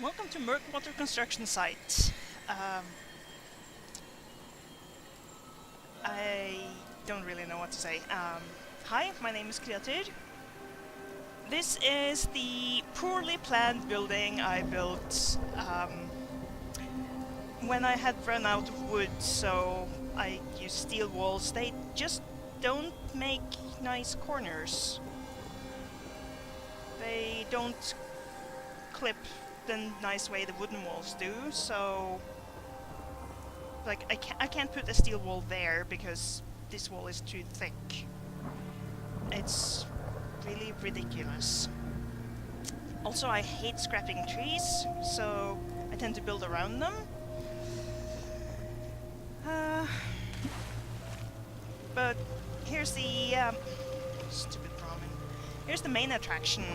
Welcome to Murkwater Construction Site. I don't really know what to say. Hi, my name is Kreatur. This is the poorly planned building I built when I had run out of wood, so I used steel walls. They just don't make nice corners. They don't clip the nice way the wooden walls do, so like I can't put a steel wall there because this wall is too thick. It's really ridiculous. Also, I hate scrapping trees, so I tend to build around them. But here's the stupid ramen. Here's the main attraction.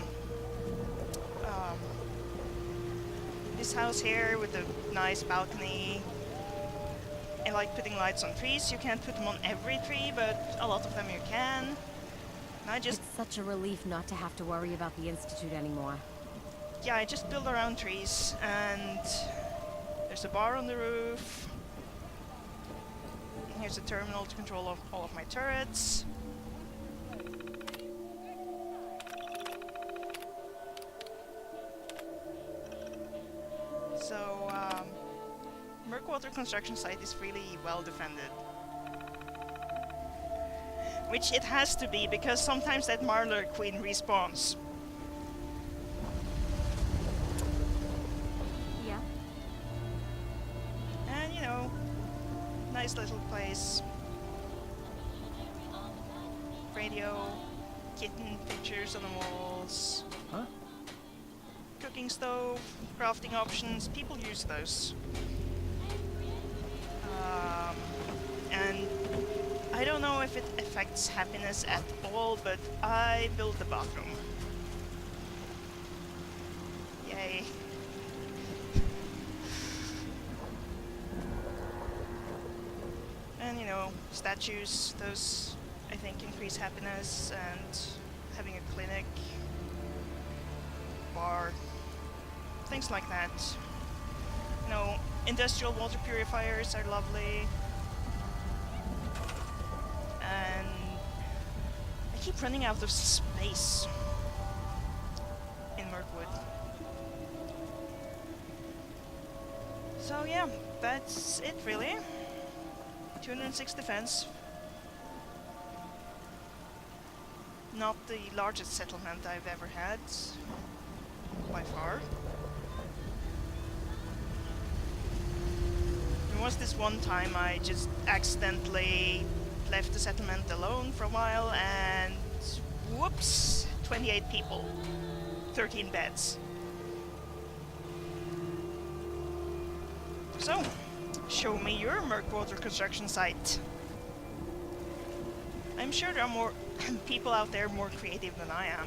This house here with a nice balcony. I like putting lights on trees. You can't put them on every tree, but a lot of them you can. And I just... It's such a relief not to have to worry about the Institute anymore. Yeah, I just build around trees, and there's a bar on the roof. Here's a terminal to control all of my turrets. So, Murkwater Construction Site is really well defended. Which it has to be, because sometimes that Marler Queen respawns. Yeah. And, you know, nice little place. Radio, kitten pictures on the walls. Huh? Cooking stove, crafting options, people use those. And I don't know if it affects happiness at all, but I built the bathroom. Yay. And you know, statues, those I think increase happiness, and having a clinic, bar, things like that. You know, industrial water purifiers are lovely. And I keep running out of space in Murkwood. So yeah, that's it really. 206 defense. Not the largest settlement I've ever had, by far. There was this one time I just accidentally left the settlement alone for a while, and whoops, 28 people, 13 beds. So, show me your Murkwater construction site. I'm sure there are more people out there more creative than I am.